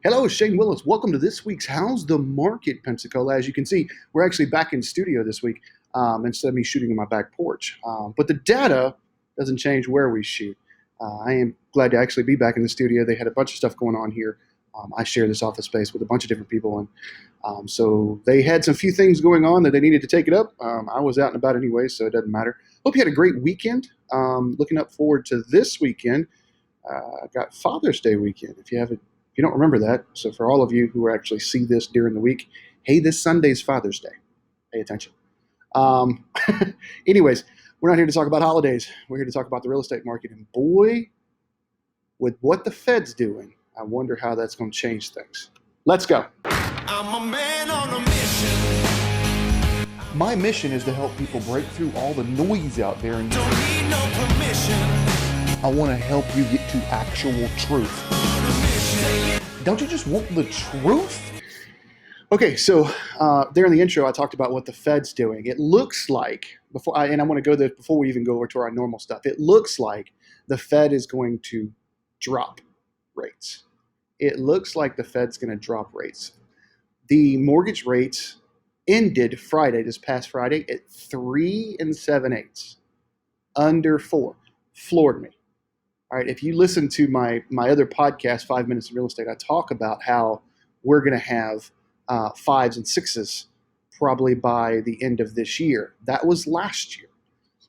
Hello, Shane Willis. Welcome to this week's How's the Market, Pensacola. As you can see, we're actually back in studio this week instead of me shooting in my back porch. But the data doesn't change where we shoot. I am glad to actually be back in the studio. They had a bunch of stuff going on here. I share this office space with a bunch of different people, and so they had some few things going on that they needed to take it up. I was out and about anyway, so it doesn't matter. Hope you had a great weekend. Looking up forward to this weekend. Got Father's Day weekend. If you don't remember that, so for all of you who actually see this during the week, hey, this Sunday's Father's Day. Pay attention. Um, anyways, we're not here to talk about holidays. We're here to talk about the real estate market. And boy, with what the Fed's doing, I wonder how that's going to change things. Let's go. I'm a man on a mission. My mission is to help people break through all the noise out there and don't need no permission. I want to help you get to actual truth. Don't you just want the truth? Okay, so there in the intro, I talked about what the Fed's doing. It looks like, and I want to go there before we even go over to our normal stuff, it looks like the Fed is going to drop rates. It looks like the Fed's going to drop rates. The mortgage rates ended Friday, this past Friday, at 3 7/8, under 4. Floored me. All right, if you listen to my other podcast, 5 Minutes in Real Estate, I talk about how we're going to have 5s and 6s probably by the end of this year. That was last year.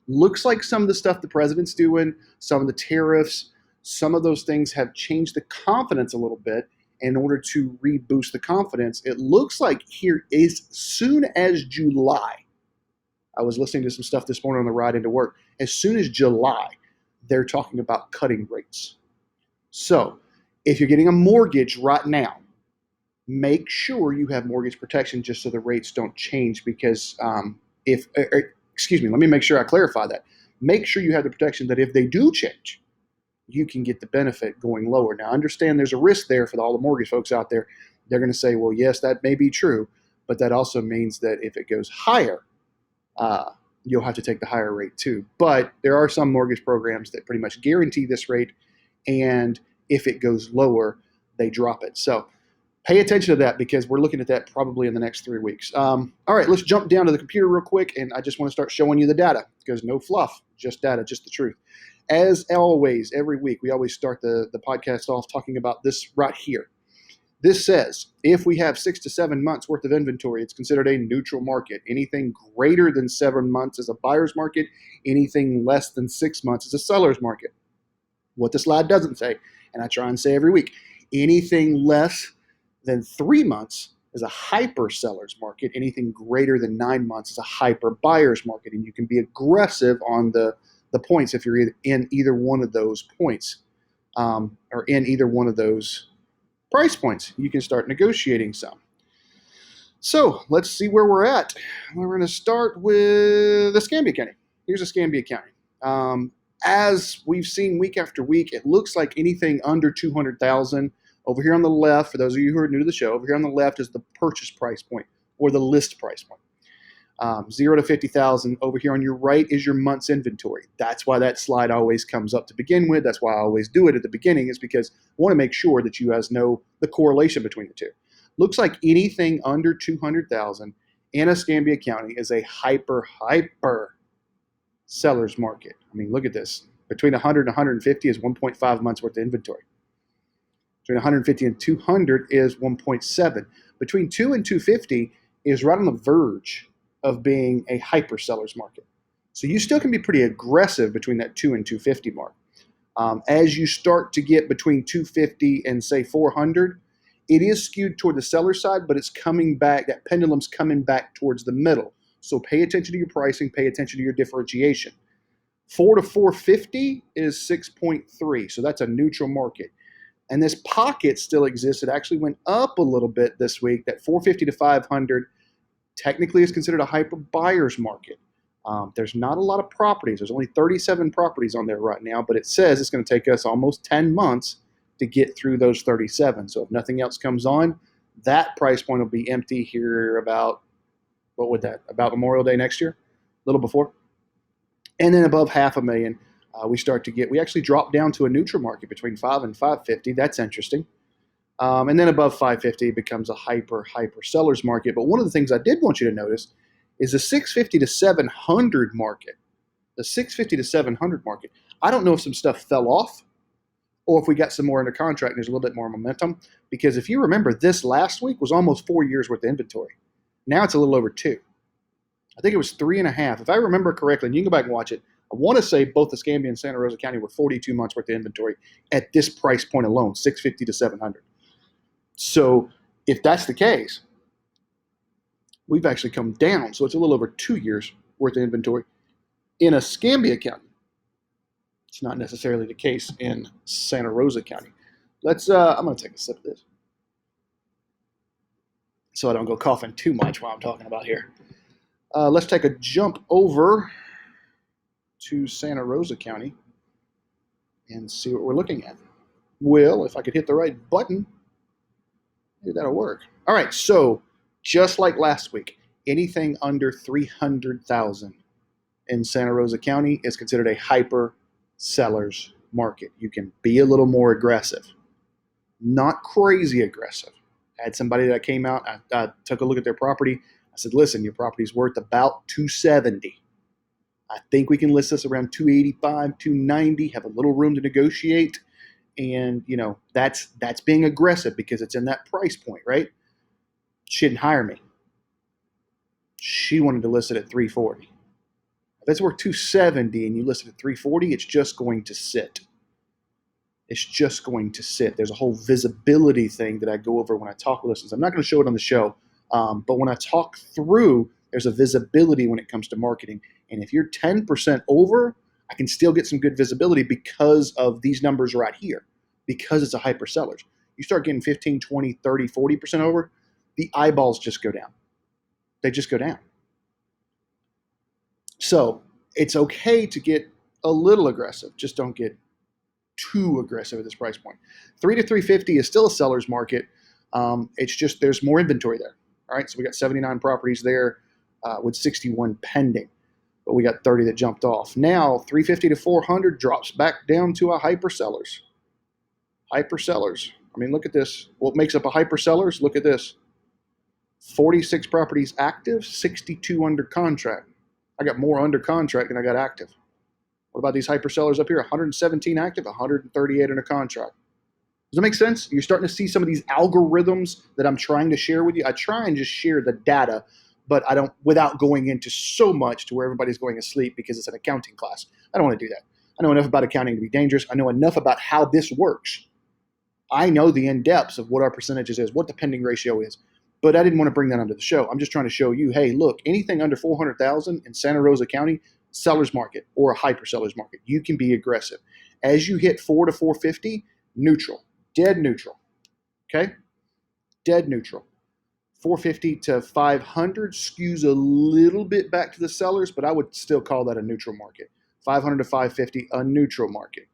Looks like some of the stuff the president's doing, some of the tariffs, some of those things have changed the confidence a little bit. In order to reboost the confidence, it looks like here as soon as July, I was listening to some stuff this morning on the ride into work, as soon as July, they're talking about cutting rates. So if you're getting a mortgage right now, make sure you have mortgage protection just so the rates don't change because let me make sure I clarify that. Make sure you have the protection that if they do change, you can get the benefit going lower. Now, understand there's a risk there for all the mortgage folks out there. They're going to say, well, yes, that may be true, but that also means that if it goes higher, you'll have to take the higher rate too. But there are some mortgage programs that pretty much guarantee this rate, and if it goes lower, they drop it. So pay attention to that because we're looking at that probably in the next 3 weeks. All right, let's jump down to the computer real quick, and I just want to start showing you the data because no fluff, just data, just the truth. As always, every week, we always start the podcast off talking about this right here. This says, if we have 6 to 7 months worth of inventory, it's considered a neutral market. Anything greater than 7 months is a buyer's market. Anything less than 6 months is a seller's market. What the slide doesn't say, and I try and say every week, anything less than 3 months is a hyper seller's market. Anything greater than 9 months is a hyper buyer's market. And you can be aggressive on the points if you're in either one of those points or in either one of those price points. You can start negotiating some. So let's see where we're at. We're going to start with Escambia County. Here's Escambia County. As we've seen week after week, it looks like anything under $200,000. Over here on the left, for those of you who are new to the show, over here on the left is the purchase price point or the list price point. 0 to 50,000. Over here on your right is your month's inventory. That's why that slide always comes up to begin with. That's why I always do it at the beginning, is because I want to make sure that you guys know the correlation between the two. Looks like anything under 200,000 in Escambia County is a hyper seller's market. I mean, look at this. Between 100 and 150 is 1.5 months worth of inventory. Between 150 and 200 is 1.7. Between 2 and 250 is right on the verge of being a hyper seller's market. So you still can be pretty aggressive between that 2 and 250 mark. As you start to get between 250 and say 400, it is skewed toward the seller side, but it's coming back, that pendulum's coming back towards the middle. So pay attention to your pricing, pay attention to your differentiation. 4 to 450 is 6.3, so that's a neutral market. And this pocket still exists. It actually went up a little bit this week. That 450 to 500 technically is considered a hyper buyer's market. There's not a lot of properties. There's only 37 properties on there right now, but it says it's going to take us almost 10 months to get through those 37. So if nothing else comes on, that price point will be empty here about Memorial Day next year, a little before. And then above $500,000, we actually drop down to a neutral market between 5 and 550. That's interesting. And then above 550 it becomes a hyper seller's market. But one of the things I did want you to notice is the 650 to 700 market. The 650 to 700 market. I don't know if some stuff fell off or if we got some more under contract and there's a little bit more momentum. Because if you remember, this last week was almost 4 years worth of inventory. Now it's a little over 2. I think it was 3.5. If I remember correctly, and you can go back and watch it, I want to say both Escambia and Santa Rosa County were 42 months worth of inventory at this price point alone, 650 to 700. So if that's the case, we've actually come down. So it's a little over 2 years worth of inventory in Escambia County. It's not necessarily the case in Santa Rosa County. I'm going to take a sip of this so I don't go coughing too much while I'm talking about here. Let's take a jump over to Santa Rosa County and see what we're looking at. Well, if I could hit the right button, maybe that'll work. All right, so just like last week, anything under 300,000 in Santa Rosa County is considered a hyper seller's market. You can be a little more aggressive, not crazy aggressive. I had somebody that came out, I took a look at their property. I said, listen, your property's worth about 270. I think we can list this around 285, 290, have a little room to negotiate. And, you know, that's being aggressive because it's in that price point, right? She didn't hire me. She wanted to list it at 340. If it's worth 270 and you list it at 340, it's just going to sit. It's just going to sit. There's a whole visibility thing that I go over when I talk listings. I'm not going to show it on the show, but when I talk through, there's a visibility when it comes to marketing. And if you're 10% over, I can still get some good visibility because of these numbers right here, because it's a hyper seller. You start getting 15, 20, 30, 40% over, the eyeballs just go down. They just go down. So it's okay to get a little aggressive. Just don't get too aggressive at this price point. 3 to 350 is still a seller's market. It's just there's more inventory there. All right, so we got 79 properties there with 61 pending, but we got 30 that jumped off. Now 350 to 400 drops back down to a hyper sellers. Hyper sellers. I mean, look at this. What makes up a hyper sellers? Look at this. 46 properties active, 62 under contract. I got more under contract than I got active. What about these hyper sellers up here? 117 active, 138 under contract. Does that make sense? You're starting to see some of these algorithms that I'm trying to share with you. I try and just share the data, but I don't, without going into so much to where everybody's going asleep because it's an accounting class. I don't want to do that. I know enough about accounting to be dangerous. I know enough about how this works. I know the in-depths of what our percentages is, what the pending ratio is, but I didn't want to bring that onto the show. I'm just trying to show you, hey, look, anything under 400,000 in Santa Rosa County, seller's market or a hyper seller's market. You can be aggressive. As you hit 4 to 450, neutral, dead neutral. Okay? Dead neutral. 450 to 500 skews a little bit back to the sellers, but I would still call that a neutral market. 500 to 550, a neutral market.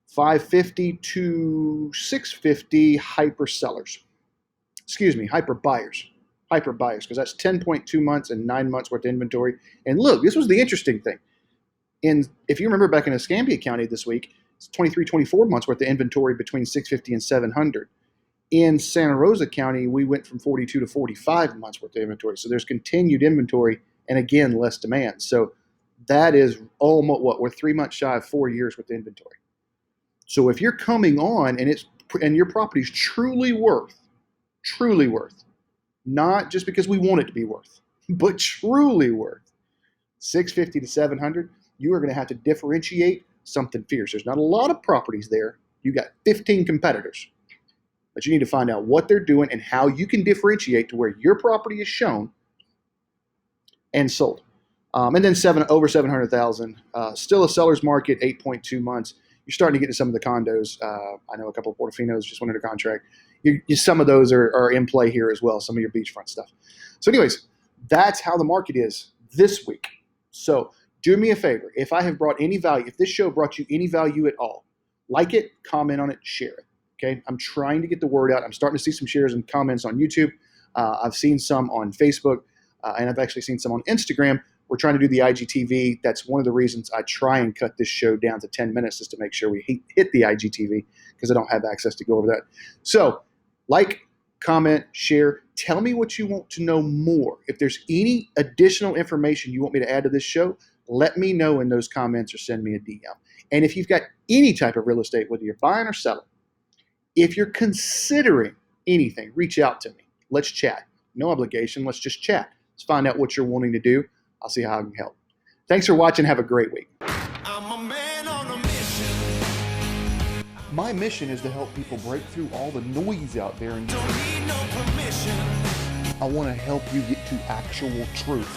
550 to 650, hyper sellers. Excuse me, hyper buyers. Hyper buyers, because that's 10.2 months and 9 months worth of inventory. And look, this was the interesting thing. If you remember back in Escambia County this week, it's 23, 24 months worth of inventory between 650 and 700. In Santa Rosa County, we went from 42 to 45 months worth of inventory. So there's continued inventory and, again, less demand. So that is almost what? We're 3 months shy of 4 years with inventory. So if you're coming on and your property is truly worth, not just because we want it to be worth, but truly worth 650 to 700, you are going to have to differentiate something fierce. There's not a lot of properties there. You got 15 competitors, but you need to find out what they're doing and how you can differentiate to where your property is shown and sold. And then over 700,000, still a seller's market, 8.2 months. You're starting to get to some of the condos. I know a couple of Portofinos just went under contract. Some of those are in play here as well, some of your beachfront stuff. So anyways, that's how the market is this week. So do me a favor. If I have brought any value, if this show brought you any value at all, like it, comment on it, share it. Okay, I'm trying to get the word out. I'm starting to see some shares and comments on YouTube. I've seen some on Facebook, and I've actually seen some on Instagram we're trying to do the IGTV. That's one of the reasons I try and cut this show down to 10 minutes, is to make sure we hit the IGTV, because I don't have access to go over that. So like, comment, share, tell me what you want to know more. If there's any additional information you want me to add to this show, let me know in those comments or send me a DM. And if you've got any type of real estate, whether you're buying or selling, if you're considering anything, reach out to me. Let's chat. No obligation. Let's just chat. Let's find out what you're wanting to do. I'll see how I can help. Thanks for watching. Have a great week. I'm a man on a mission. My mission is to help people break through all the noise out there and don't need no permission. I want to help you get to actual truth.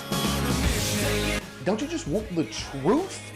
Don't you just want the truth?